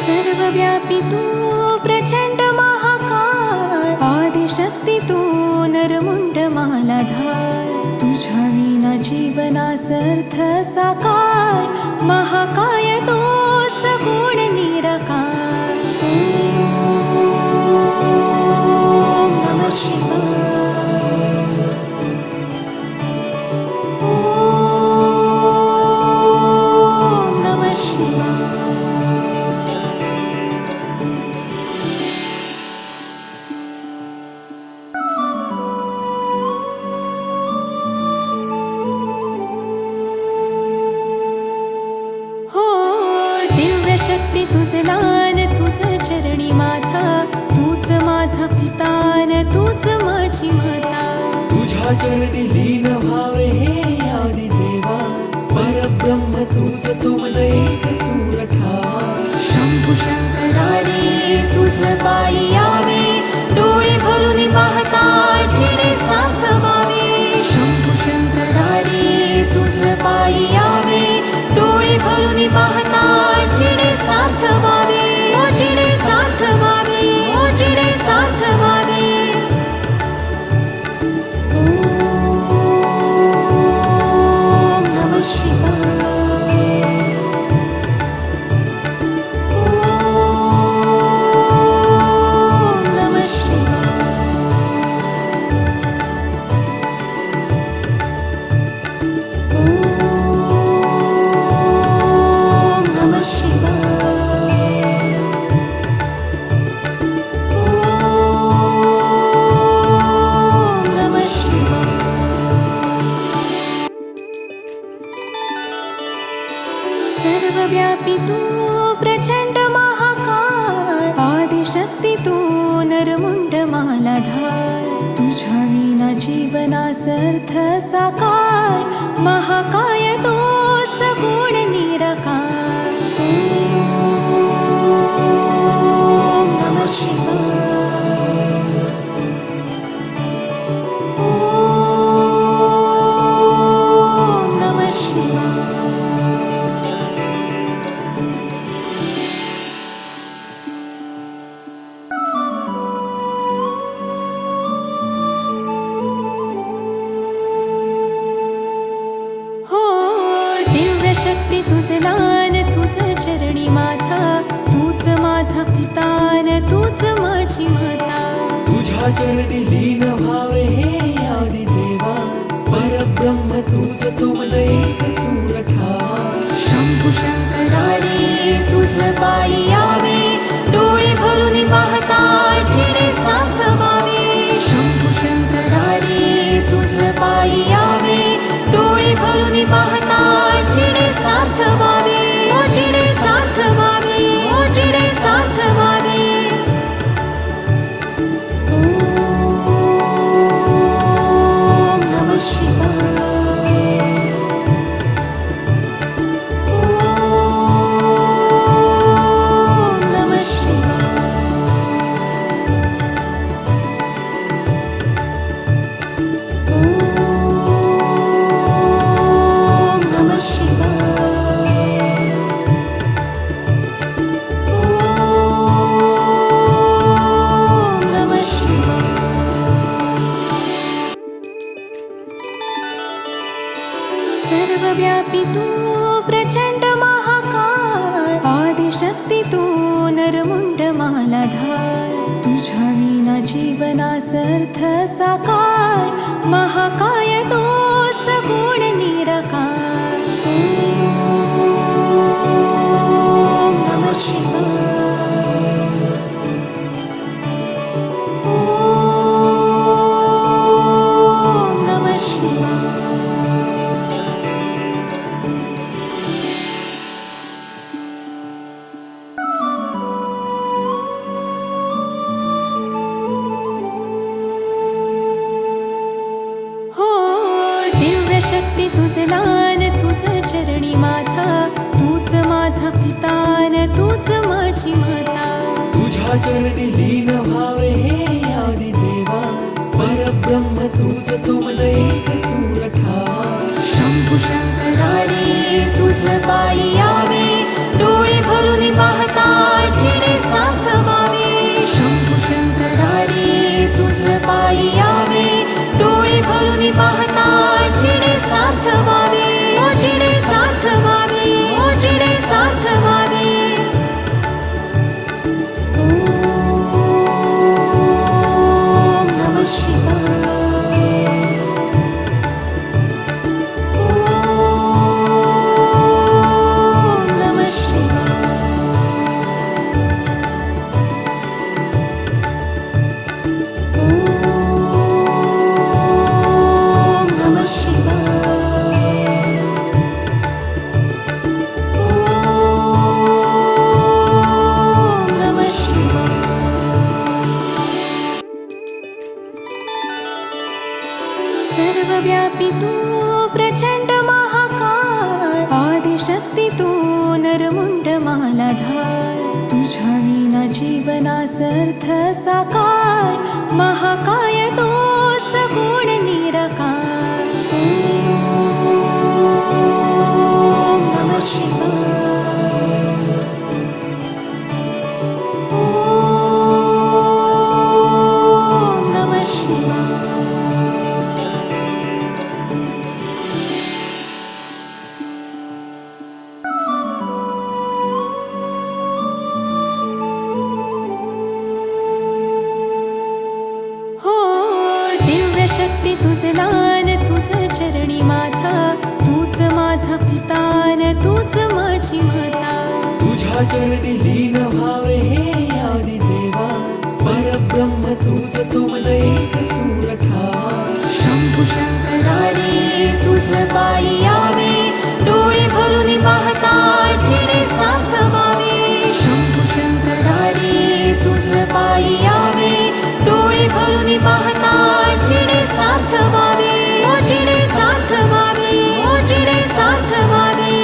सर्वव्यापी तू प्रचंड महाकाय, आदिशक्ती तू नरमुंड मालाधार, तुझ्या विना जीवनास अर्थ साकार, महाकाय तू सगुण निराकार. ओम नमः शिवाय. ओम नमः शिवाय. शक्ती तुझ लान, तुझ चरणी माता, तूच माझा पितान, तूच माझी माता. तुझ्या चरणी लीन व्हावे हे आदि देवा, परब्रह्म तूच तुमज एक सूर ठावा. शंभू शंकरारे तुझ पायी यावे, डोळे भरून पाहता जिने साथ व्हावे. शंभू शंकरारे तुझ पायी यावे, डोळे भरून पाहता जिने साथ व्हावे. ओ जिने साथ व्हावे, ओ जिने साथ व्हावे. ओम नमः शिवाय. ओम नमः शिवाय. ओम नमः शिवाय. ओम नमः शिवाय. सर्वव्यापी तू प्रचंड महाकाय, आदिशक्ती तू नरमुंड मालाधार, तुझ्या विना जीवनास अर्थ साकार, महाकाय तू सगुण निराकार. ओम नमः शिवाय. ओम नमः शिवाय. शक्ती तुझ लान, तुझ चरणी माता, तूच माझा पितान, तूच माझी माता. तुझ्या चरणी लीन व्हावे हे आदि देवा, परब्रह्म तूच तुमज एक सूर ठावा. शंभू शंकरारे तुझ पायी यावे, डोळे भरून पाहता जिने साथ व्हावे. शंभू शंकरारे तुझ पायी यावे, डोळे भरून पाहता जिने साथ व्हावे. ओ जिने साथ व्हावे, ओ जिने साथ व्हावे. ओम नमः शिवाय. ओम नमः शिवाय. ओम नमः शिवाय. ओम नमः शिवाय. सर्वव्यापी तू प्रचंड महाकाय, आदिशक्ती तू नरमुंड मालाधार, तुझ्या विना जीवनास अर्थ साकार, महाकाय तू सगुण निराकार. ओम नमः शिवाय. ओम नमः शिवाय. शक्ती तुझ लान, तुझ चरणी माता, तूच माझा पितान, तूच माझी माता. तुझ्या चरणी लीन व्हावे हे आदि देवा, परब्रह्म तूच तो मज एक सूर ठावा शंभू शंकरा रे तुझ पायी यावे डोळे भरून पाहता जिणे साथ व्हावे शंभू शंकरा रे तुझ पायी यावे डोळे भरून पाहता जिणे साथ व्हावे ओ जिणे साथ व्हावे ओ जिणे साथ व्हावे ओम नमः शिवाय ओम नमः शिवाय ओम नमः शिवाय ओम नमः शिवाय सर्वव्यापी तू प्रचंड महाकाय आदिशक्ती तू नरमुंड मालाधार तुझ्या विना जीवनास अर्थ साकार महाकाय तो सगुण निराकार ओम नमः शिवाय ओम नमः शिवाय हो दिव्य शक्ती तुझ लान तुझ चरणी माथा तूच माझा पितान तूच माझी माता तुझ्या चरणी लीन व्हावे हे आदि देवा परब्रह्म तूच तो मज एक सूर ठावा शंभू शंकरा रे तुझ पायी यावे डोळे भरून पाहता जिणे साथ व्हावे शंभू शंकरा रे तुझ पायी यावे डोळे भरून पाहता जिणे साथ व्हावे ओ जिणे साथ व्हावे ओ जिणे साथ व्हावे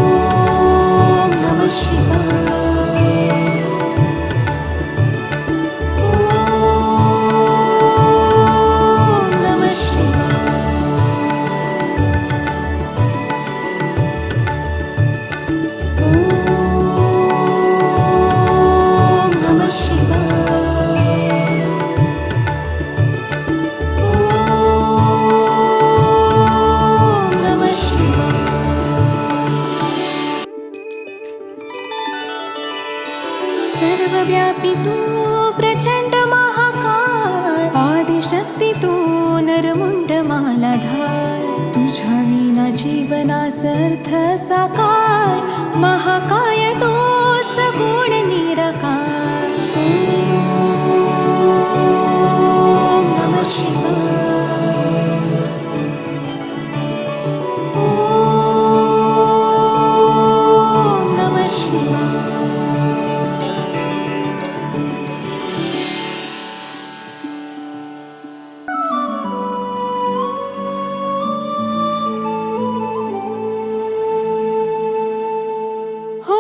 ओम नमः शिवाय ओम नमः शिवाय ओम नमः शिवाय ओम नमः शिवाय सर्वव्यापी तू प्रचंड महाकाय आदिशक्ती तू नरमुंड मालाधार तुझ्या विना जीवनास अर्थ साकार महाकाय तो सगुण निराकार ओम नमः शिवाय ओम नमः शिवाय हो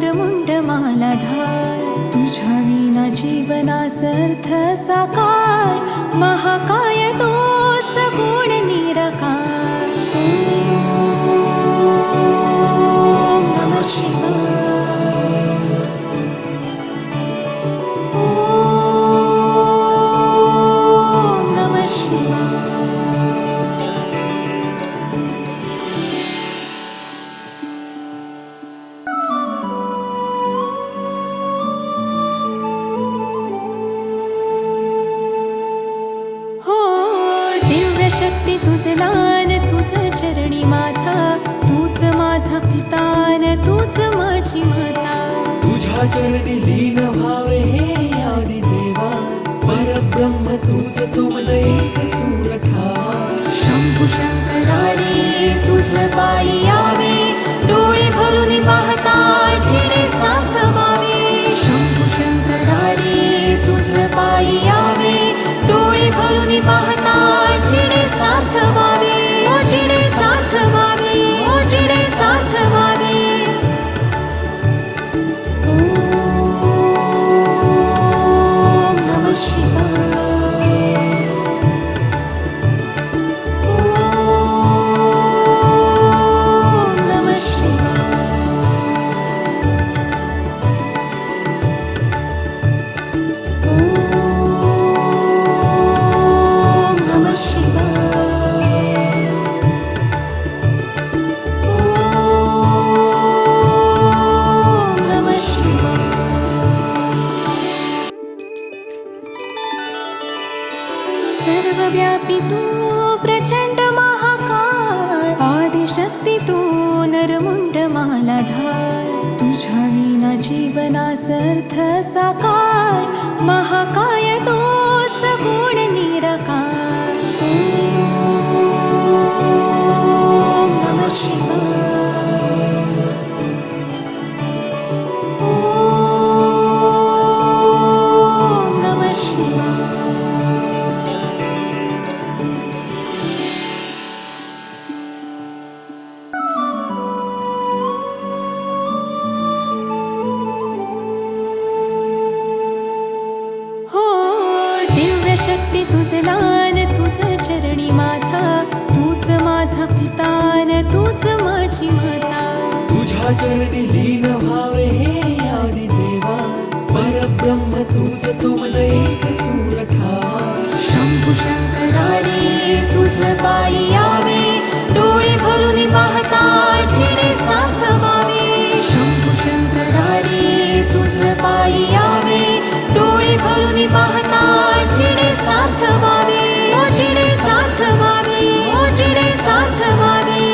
नरमुंड मालाधार, तुझ्या विना जीवनास अर्थ साकार, महाकाय तो सगुण निराकार. ओम नमः शिवाय. ओम नमः शिवाय. शक्ती तुझ लान, तुझ चरणी माता, तूच माझा पितान, तूच माझी माता. तुझ्या चरणी लीन व्हावे हे आदि देवा, परब्रह्म तुझ तुमज एक सूर ठावा. शंभू शंकरारे तुझ पायी यावे, डोळे भरून पाहता जिणे साथ व्हावे. शंभू शंकरारे तुझ पायी यावे, डोळे भरून पाहता जिणे साथ व्हावे. ओ जिणे साथ व्हावे, ओ जिणे साथ व्हावे. ओम नमः शिवाय. ओम नमः शिवाय. ओम नमः शिवाय. ओम नमः शिवाय. सर्वव्यापी तू प्रचंड महाकाय, आदिशक्ती तू नरमुंड मालाधार, तुझ्या विना जीवनास अर्थ साकार, महाकाय तो सगुण निराकार. ओम नमः शिवाय. ओम नमः शिवाय. शक्ती तुझ लान, तुझ चरणी माता, तूच माझा पितान, तूच माझी माता. तुझ्या चरणी लीन व्हावे हे आदि देवा, परब्रह्म तुझ तुमज एक सूर ठावा. शंभू शंकरारे तुझ पायी यावे, डोळे भरून पाहता जिणे साथ व्हावे. शंभू शंकरारे तुझ पायी यावे, डोळे भरून पाहता जिणे साथ व्हावे. ओ जिणे साथ व्हावे, ओ जिणे साथ व्हावे.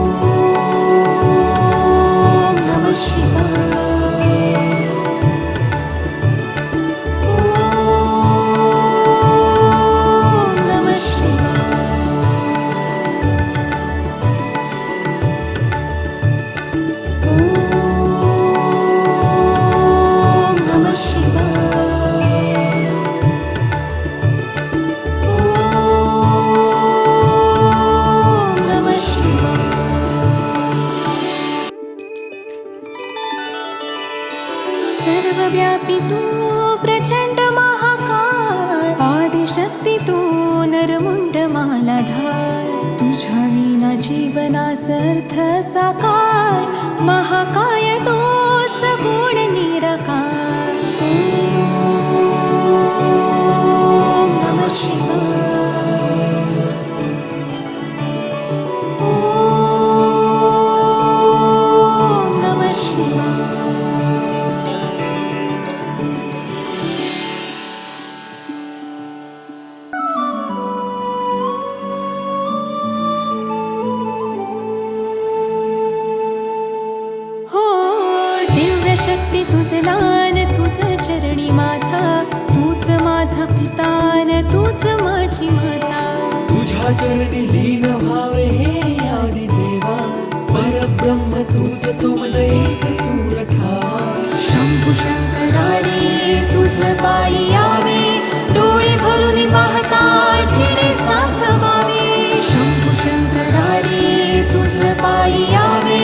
ओम नमः शिवाय. ओम नमः शिवाय. ओम नमः शिवाय. ओम नमः शिवाय. सर्वव्यापी तू प्रचंड महाकाय, आदिशक्ती तू नरमुंड मालाधार, तुझ्या विना जीवनास अर्थ साकार, महाकाय तो सगुण निराकार. ओम नमः शिवाय. ओम नमः शिवाय. शक्ती तुझ लान, तुझ चरणी माता, तूच माझा पितान, तूच माझी माता. तुझ्या चरणी लीन व्हावे हे आदि देवा, परब्रह्म तुझ तुमज एक सूर ठावा. शंभू शंकरारे तुझ पायी यावे, डोळे भरून पाहता जिणे साथ व्हावे. शंभू शंकरारे तुझ पायी यावे,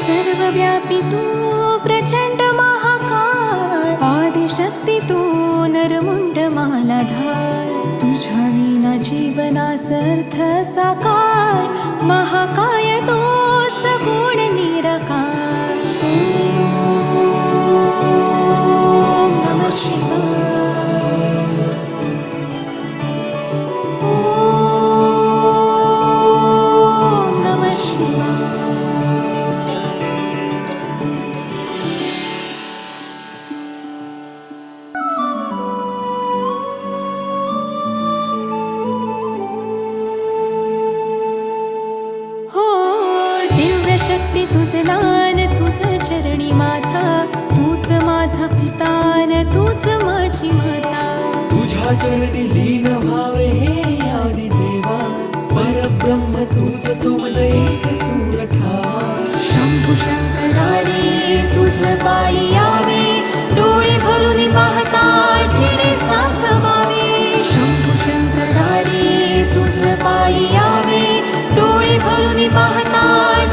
सर्वव्यापी तू प्रचंड महाकाय, आदिशक्ती तू नरमुंड मालाधार. तुझ्या विना जीवनास अर्थ साकार, महाकाय तो सगुण निराकार. ओम नमः शिवाय. ओम नमः शिवाय. शक्ती तुझ लान, तुझ चरणी माथा, तूच माझा पितान, तूच माझी माता. तुझ्या चरणी लीन व्हावे हे आदि देवा, परब्रह्म तुझ तुमज एक सूर ठावा. शंभू शंकरारे तुझ पायी यावे, डोळे भरून पाहता जिने साथ व्हावे. शंभू शंकरारे तुझ पायी यावे, डोळे भरून पाहता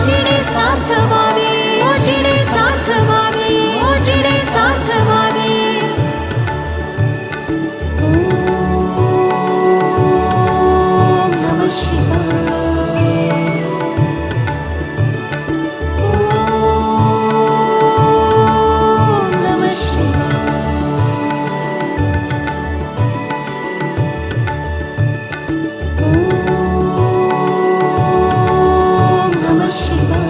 जिने साथ व्हावे. ओ जिने साथ व्हावे, ओ जिने साथ व्हावे. ओम नमः शिवाय. ओम नमः शिवाय. ओम नमः शिवाय.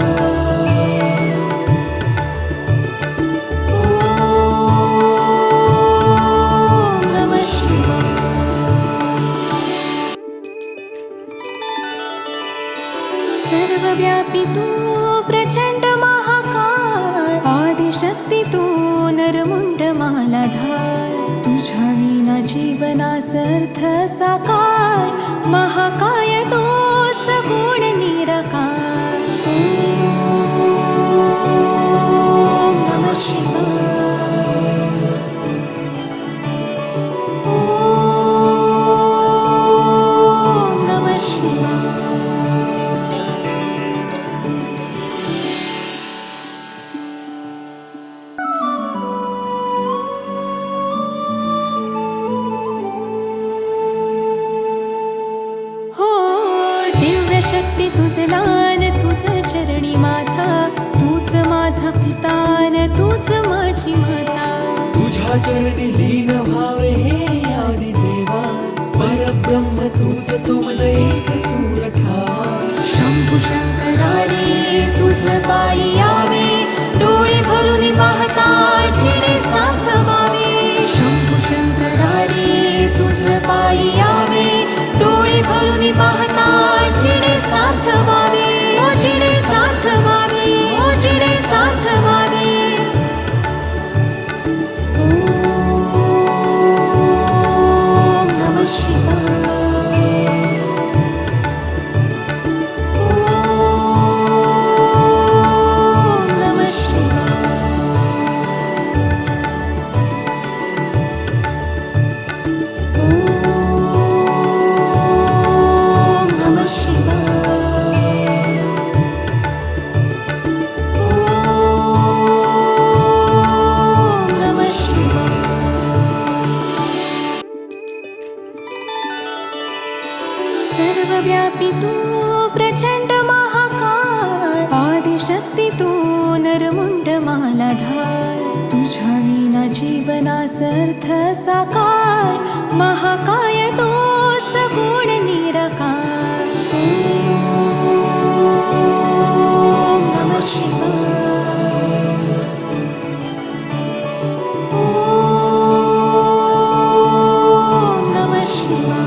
ओम नमः शिवाय. सर्वव्यापी तू प्रचंड महाकाय, आदिशक्ती तू नरमुंड मालाधार. तुझ्या विना जीवनास अर्थ साकार, महाकाय तो सगुण निराकार. ओम नमः शिवाय. ओम नमः शिवाय. शक्ती तुझ लान, तुझ चरणी माथा, तूच माझा पितान, तूच माझी माता. तुझ्या चरणी लीन व्हावे हे आदि देवा, परब्रह्म तुझ तुमज एक सूर ठावा. शंभू शंकरारे तुझ पायी यावे, डोळे भरून पाहता जिने साथ व्हावे. शंभू शंकरारे तुझ पायी यावे, डोळे भरून पाहता जिने साथ व्हावे. ओ जिने साथ व्हावे, ओ जिने साथ व्हावे. ओम नमः शिवाय. ओम नमः शिवाय. ओम नमः शिवाय. ओम नमः शिवाय. सर्वव्यापी तू प्रचंड महाकाय, आदिशक्ती तू नरमुंड मालाधार. तुझ्या विना जीवनास अर्थ साकार, महाकाय तो सगुण निराकार. ओम नमः शिवाय. ओम नमः शिवाय.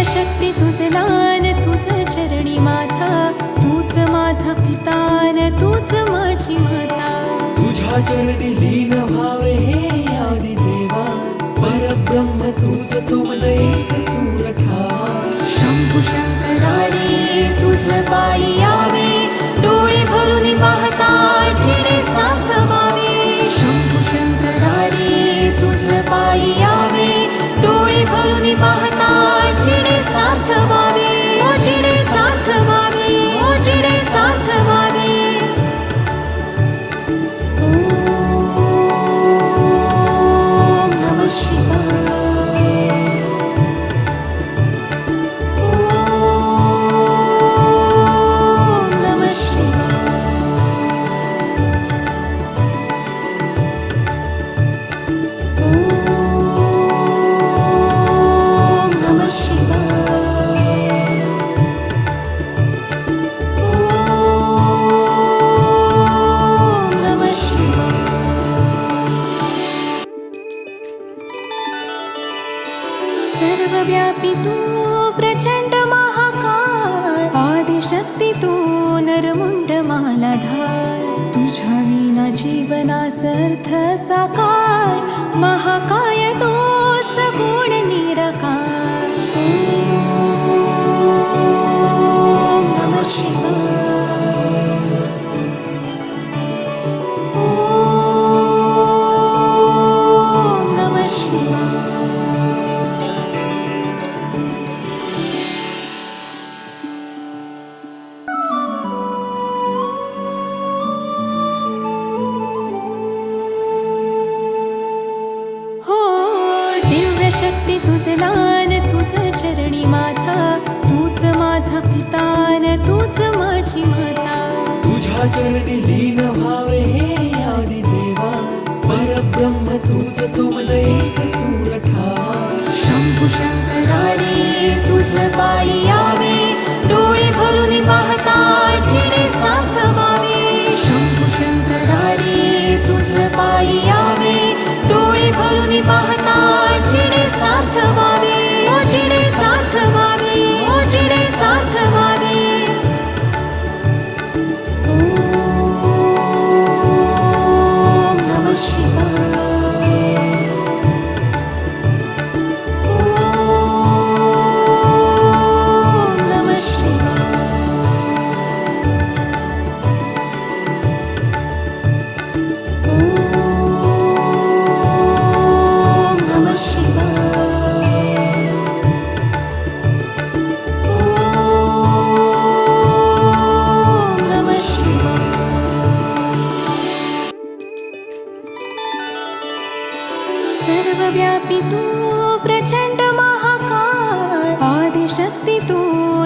शक्ती तुझ लान, तुझ चरणी माथा, तूच माझा पितान, तूच माझी माता. तुझ्या चरणी लीन व्हावे हे आदि देवा, परब्रह्म तुझ तुमज एक सूर ठावा. शंभू शंकरारे तुझ पायी यावे, डोळे भरून पाहता मालाधार तुझ्या विना जीवनासर्थ साकार महाकाय तो सगुण निराकार ओम नमः शिवाय ओम नमः शिवाय शक्ती तुझ लान तुझ चरणी माता तूच माझा पितान तूच माझी माता तुझ्या चरणी लीन व्हावे हे आदि देवा परब्रह्म तुझ तुमज एक सूर ठावा शंभू शंकरारे तुझ पायी यावे डोळे भरून पाहता जिणे साथ व्हावे शंभू शंकरारे तुझ पायी यावे डोळे भरून पाहता जिणे साथ व्हावे ओ जिणे साथ व्हावे ओ जिणे साथ व्हावे ओम नमः शिवाय ओम नमः शिवाय ओम नमः शिवाय ओम नमः शिवाय सर्वव्यापी तू प्रचंड महाकाय आदिशक्ती तू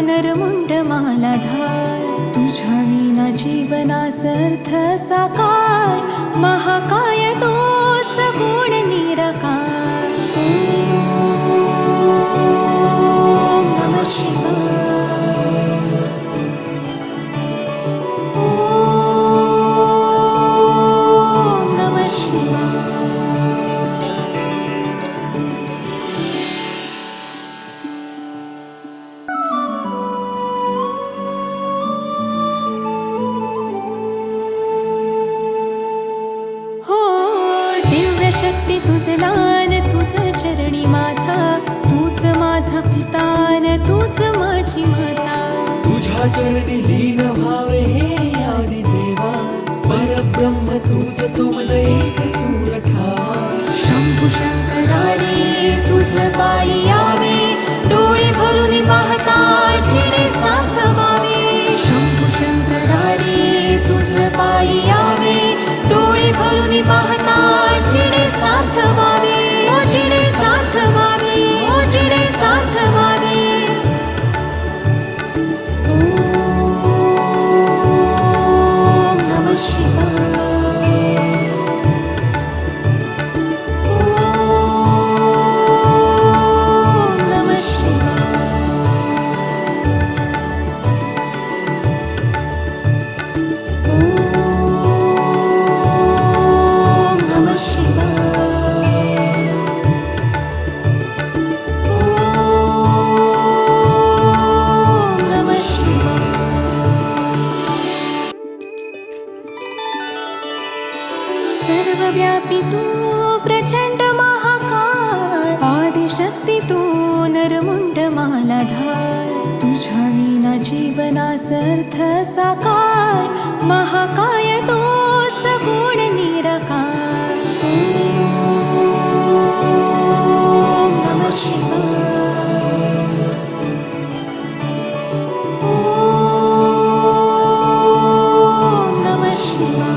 नरमुंड मालाधार तुझ्या विना जीवनासर्थ साकार महाकाय तो सगुण निराकार ओम नमः शिवाय ओम नमः शिवाय शक्ती तुझ लान तुझ चरणी माता तूच माझा पितान तूच माझी माता तुझ्या चरणी लीन व्हावे हे आदि देवा परब्रह्म तुझ तुमज एक सूर ठावा शंभू शंकरारे तुझ पायी यावे डोळे भरून पाहता जिणे साथ व्हावे शंभू शंकरारे तुझ पायी यावे डोळे भरून पाहता जिणे साथ व्हावे ओ जिणे साथ व्हावे ओ जिणे साथ व्हावे ओम नमः शिवाय ओम नमः शिवाय ओम नमः शिवाय ओम नमः शिवाय सर्वव्यापी तू प्रचंड महाकाय आदिशक्ती तू नरमुंड मालाधार तुझ्या विना जीवनासर्थ साकार महाकाय तो सगुण निराकार ओम नमः शिवाय ओम नमः शिवाय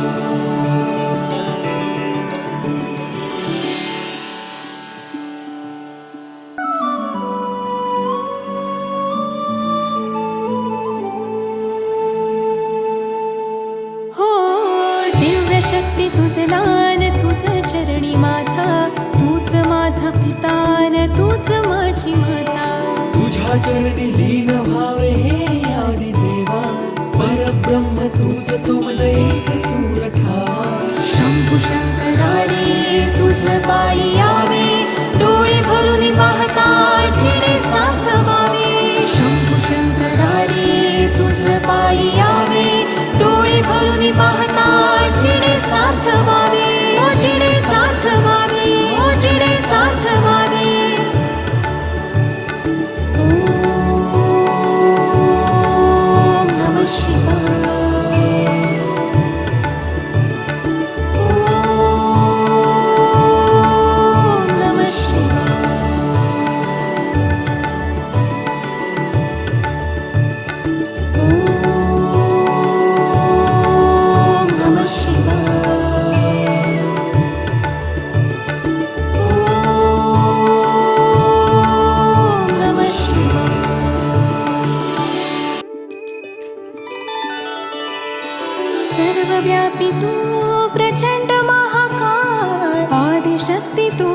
शक्ती तुझ लान तुझ चरणी माता तूच माझा पितान तूच माझी माता तुझ्या चरणी लीन व्हावे हे आदि देवा परब्रह्म तुझ तुमज एक सूर ठावा शंभू शंकरारे तुझ पायी यावे डोळे भरून पाहता जिणे साथ व्हावे शंभू शंकरारे तुझ पायी यावे डोळे भरुनी पाहता जिणे सार्थ व्हावे, ओ जिणे सार्थ व्हावे, ओ जिणे सार्थ व्हावे. ओम नमः शिवाय. ओम नमः शिवाय. ओम नमः शिवाय. ओम नमः शिवाय. सर्वव्यापी तू प्रचंड महाकाय, आदिशक्ती तू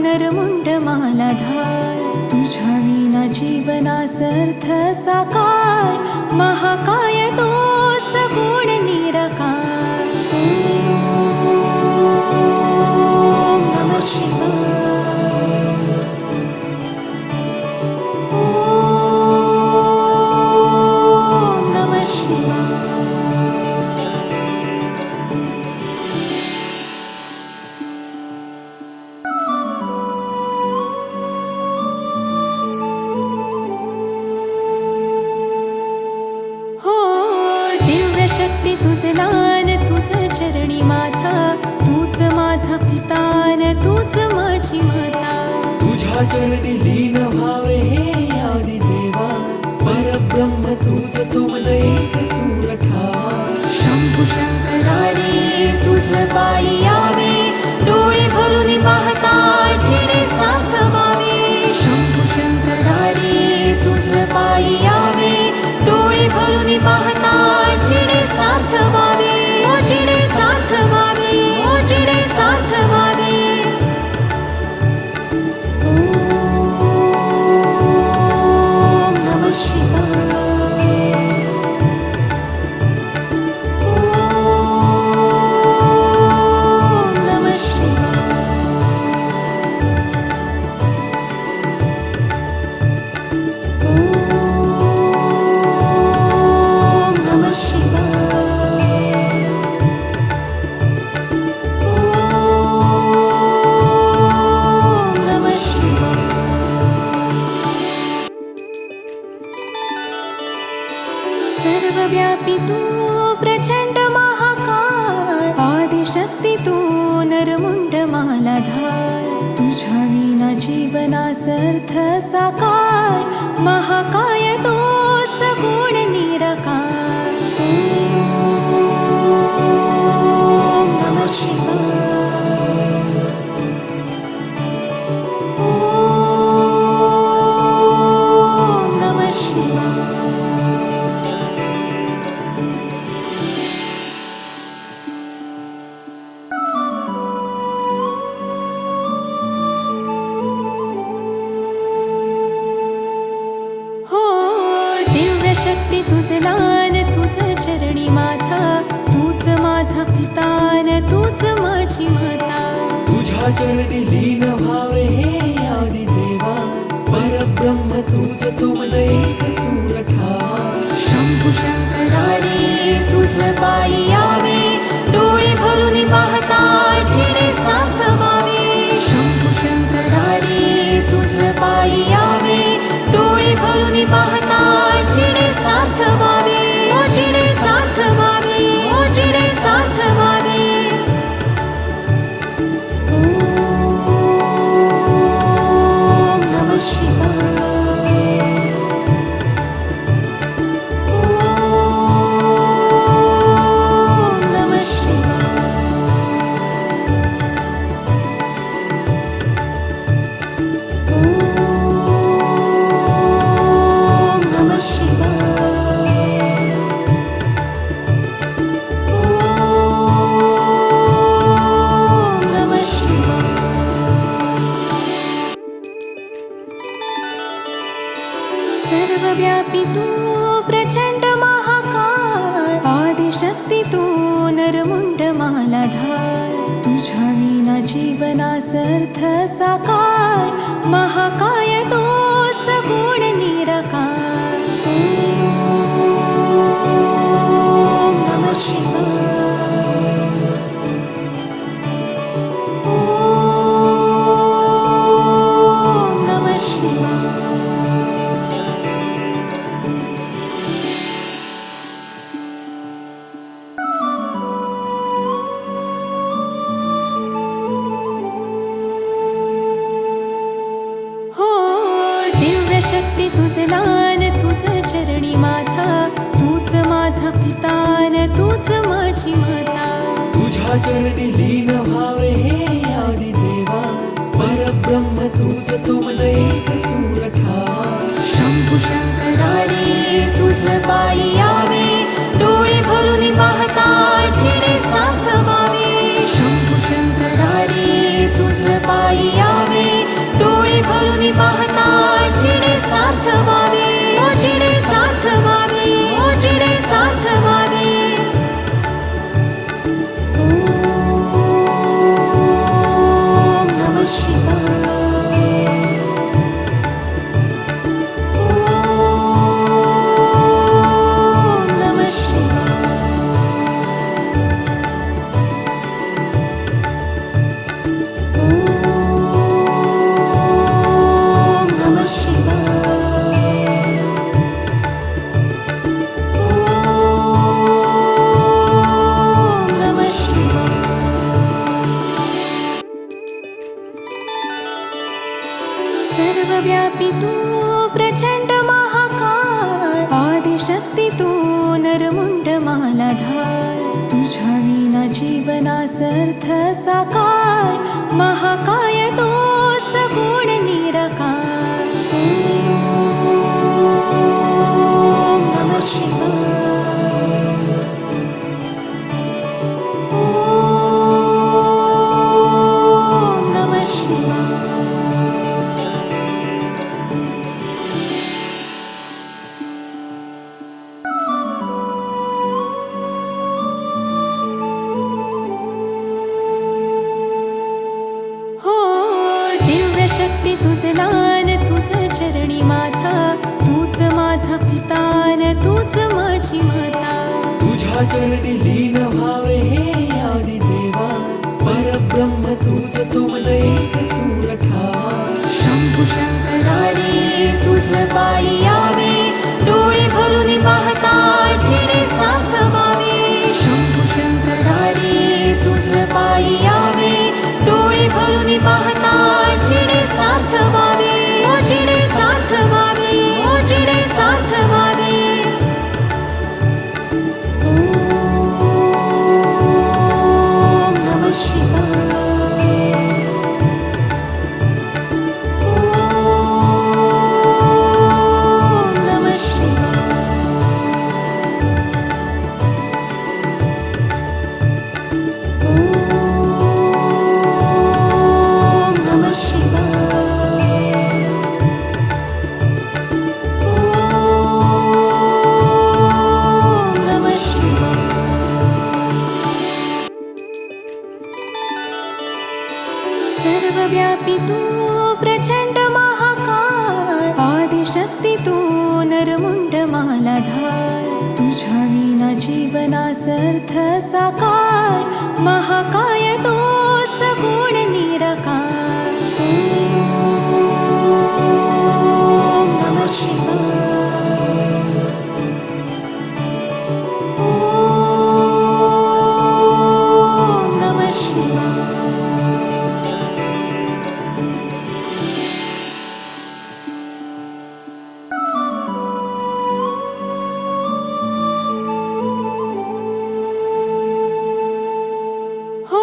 नरमुंड मालाधार. तुझ्या विना जीवनासर्थ साकार, महाकाय तो सगुण निराकार. ओम नमः शिवाय. ओम नमः शिवाय. हो दिव्य शक्ती तुझ लान, तुझ चरणी माथा. तूच माझा पितान, तूच माझी माता. तुझ्या चरणी लीन व्हावे हे आदि देवा. परब्रह्म तुझ तुमज एक सूर ठावा. शंभू शंकरारे तुझ पायी यावे, डोळे भरुनी पाहता जिणे सार्थ व्हावे. शंभू शंकरारे तुझ पायी यावे, डोळे भरुनी पाहता जिणे सार्थ व्हावे, ओ जिणे सार्थ व्हावे, ओ जिणे सार्थ व्हावे. ओम नमः शिवाय. ओम नमः शिवाय. ओम नमः शिवाय. ओम नमः शिवाय. सर्वव्यापी तू प्रचंड महाकाय, आदिशक्ती तू नरमुंड मालाधार. तुझ्या विना जीवनासर्थ साकार, महाकाय तो सगुण निराकार. ओम नमः शिवाय. ओम नमः शिवाय. हो दिव्य शक्ती तुझ लान, तुझ चरणी माथा. तूच माझा पितान, तूच माझी माता. तुझ्या चरणी लीन व्हावे हे आदि देवा. परब्रह्म तुझ तुमज एक सूर ठावा. शंभू शंकरारे तुझ पायी यावे, डोळे भरुनी पाहता जिणे सार्थ व्हावे. शंभू शंकरारे तुझ पायी यावे, डोळे भरुनी पाहता जिणे सार्थ व्हावे, ओ जिणे सार्थ व्हावे, ओ जिणे सार्थ व्हावे. ओम नमः शिवाय. ओम नमः शिवाय. ओम नमः शिवाय. ओम नमः शिवाय. सर्वव्यापी तू प्रचंड महाकाय, आदिशक्ती तू नरमुंड मालाधार. तुझ्या विना जीवनासर्थ साकार, महाकाय तो सगुण निराकार. ओम नमः शिवाय. चरणी लीन व्हावे हे आदि देवा परब्रह्म तुझ तुमज एक सूर ठावा शंभू शंकरा रे तुझ पायी यावे डोळे भरून पाहता जिणे साथ व्हावे शंभू शंकरा रे तुझ पायी यावे डोळे भरून पाहता जिणे साथ व्हावे ओ जिणे साथ व्हावे ओ जिणे साथ व्हावे ओम नमः शिवाय ओम नमः शिवाय ओम नमः शिवाय ओम नमः शिवाय सर्वव्यापी तू प्रचंड महाकाय आदिशक्ती तू नरमुंड मालाधार तुझ्या विना जीवनासर्थ साकार महाकाय तो सगुण निराकार ओम नमः शिवाय ओम नमः शिवाय हो दिव्य शक्ती तुझ लान तुझ चरणी माता तूच माझा पितान तूच माझी माता तुझ्या चरणी लीन व्हावे हे आदि देवा परब्रह्म तुझ तुमज एक सूर ठावा शंभू शंकरा रे तुझ पायी यावे डोळे भरून पाहता जिणे साथ व्हावे शंभू शंकरा रे तुझ पायी यावे डोळे भरून पाहता जिणे साथ व्हावे ओ जिणे साथ व्हावे ओ जिणे साथ व्हावे ओम नमः शिवाय ओम नमः शिवाय ओम नमः शिवाय ओम नमः शिवाय सर्वव्यापी तू प्रचंड महाकाय आदिशक्ती तू नरमुंड मालाधार तुझ्या विना जीवनासर्थ साकार महाकाय तो सगुण निराकार ओम नमः शिवाय ओम नमः शिवाय हो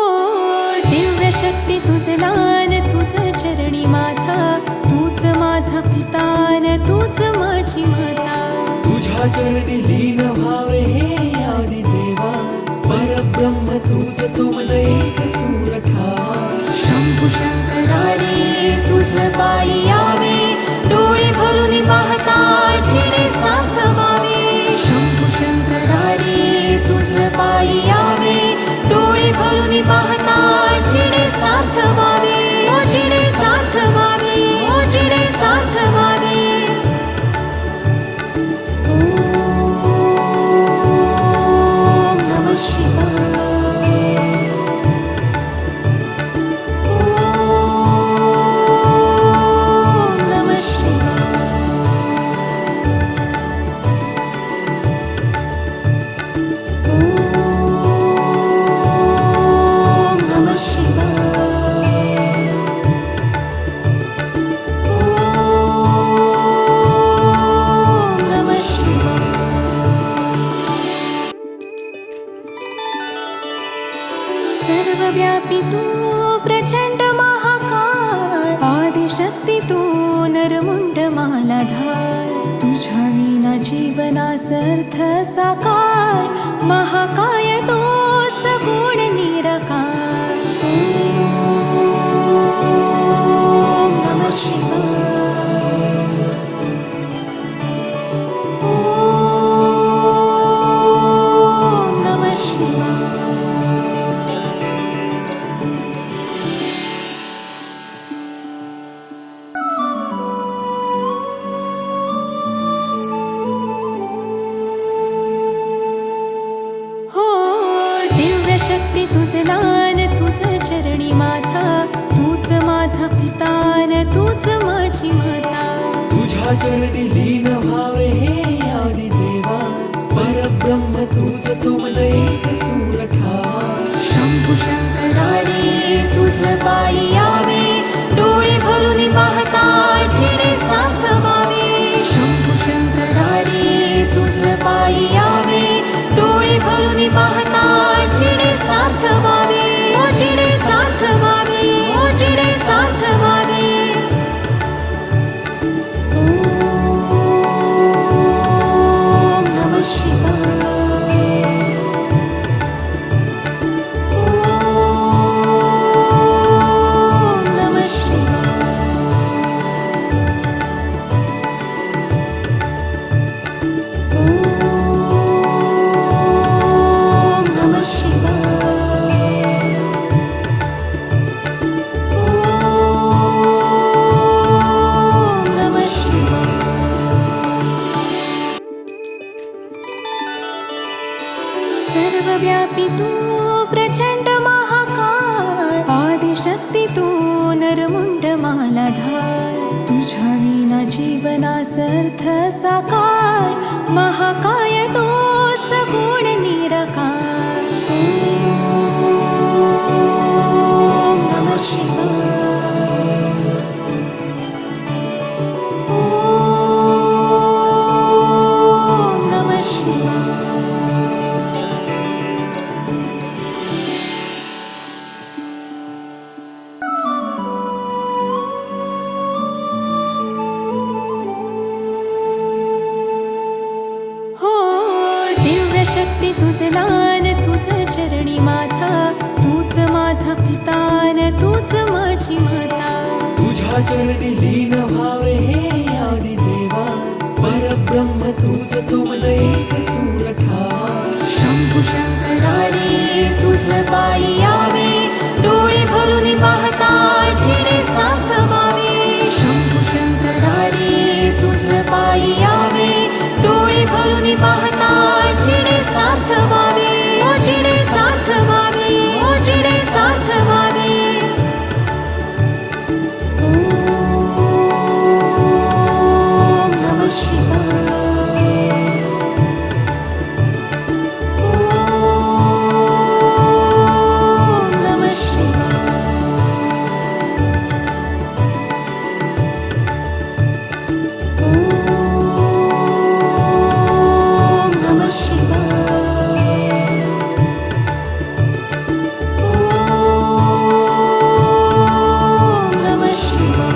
दिव्य शक्ती तुझ लान तुझ चरणी माता तूच माझा पितान तूच माझी माता तुझ्या चरणी लीन व्हावे हे आदि देवा परब्रह्म तुझ तुमज एक सूर ठावा शंभू शंकरा रे तुझ पायी यावे डोळे भरून पाहता जिणे साथ व्हावे शंभू शंकरा रे तुझ पायी यावे डोळे भरून पाहता जिणे साथ व्हावे ओ जिणे साथ व्हावे ओ जिणे साथ व्हावे ओम नमः शिवाय सर्वव्यापी तू प्रचंड महाकाय, आदिशक्ती तू नरमुंड मालाधार, तुझ्या विना जीवनास अर्थ साकार, महाकाय तो सगुण निराकार. ओम नमः शिवाय. ओम नमः शिवाय. शक्ती तुझ लान, तुझ चरणी माता, तूच माझा पितान, तूच माझी माता. तुझ्या चरणी लीन व्हावे हे आदि देवा, परब्रह्म तुझ तुमज एक सूर ठावा. शंभू शंकरा रे तुझ पायी यावे, डोळे भरून पाहता जिने साथ व्हावे. शंभू शंकरा रे तुझ पायी यावे, डोळे भरून पाहता जिने साथ व्हावे. ओ जिने साथ व्हावे, ओ जिने साथ व्हावे. ओम नमः शिवाय. ओम नमः शिवाय. ओम नमः शिवाय. ओम नमः शिवाय. सर्वव्यापी तू प्रचंड महाकाय, आदिशक्ती तू नरमुंड मालाधार, तुझ्या विना जीवनास अर्थ साकार, महाकाय तो सगुण निराकार. ओम नमः शिवाय. ओम नमः शिवाय. शक्ती तुझ लान, तुझ चरणी माता, तूच माझा पितान, तूच माझी माता. तुझ्या चरणी लीन व्हावे हे आदि देवा, परब्रह्म तुझ तुमज एक सूर ठावा. शंभू शंकरा रे तुझ पायी यावे, डोळे भरून पाहता जिने साथ व्हावे. शंभू शंकरा रे तुझ पायी यावे, डोळे भरून पाहता जिने साथ व्हावे. ओ जिने साथ व्हावे, ओ जिने साथ व्हावे. ओम नमः शिवाय. ओम नमः शिवाय. ओम नमः शिवाय. ओम नमः शिवाय.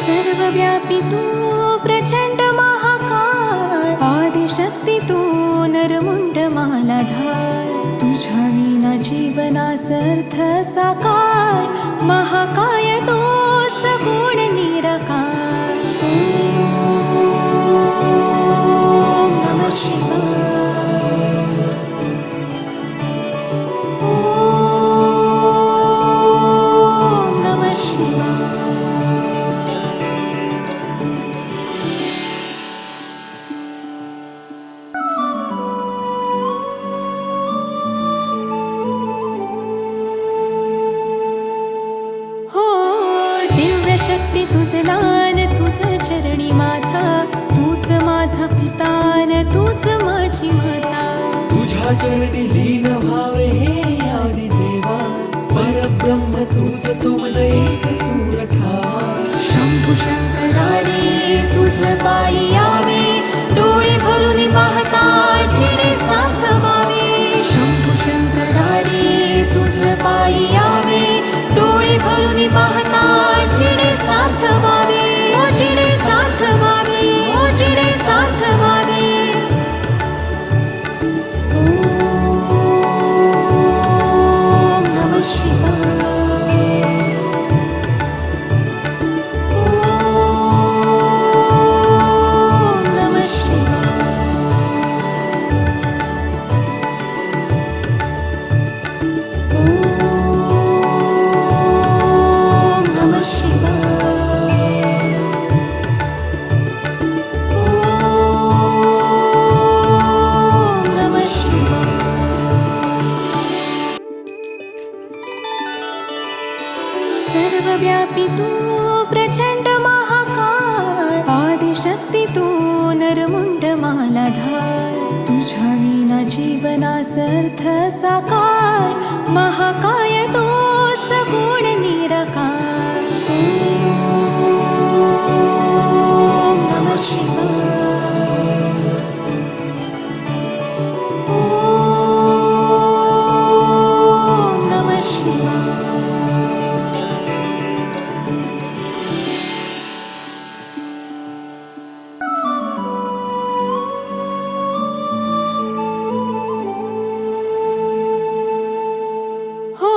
सर्वव्यापी तू प्रचंड महाकाय, आदिशक्ती तू नरमुंड मालाधार, तुझ्या विना जीवनास अर्थ साकार, महाकाय तो सगुण निराकार. ओम नमः शिवाय. ओम नमः शिवाय. शक्ती तुझ लान, तुझ चरणी माता, तूच माझा पितान, तूच माझी माता. तुझ्या चरणी लीन व्हावे हे आदि देवा, परब्रह्म तुझ तुमज एक सूर ठावा. शंभू शंकरा रे तुझ पायी यावे, डोळे भरून पाहता मला धार तुझ्या विना जीवनास अर्थ साकार महाकाय तो सगुण निराकार ओम नमः शिवाय ओम नमः शिवाय हो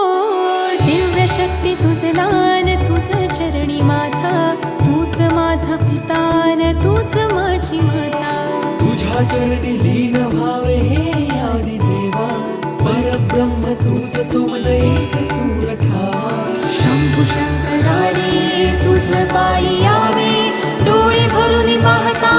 दिव्य शक्ती तुझ दान तुझ चरणी माता तूच माझा पितान तूच माझी माता तुझ्या चरणी लीन व्हावे हे आदि देवा परब्रह्म तुझ तुमज एक सूर ठावा शंभू शंकरारे तुझ पायी यावे डोळे भरून पाहता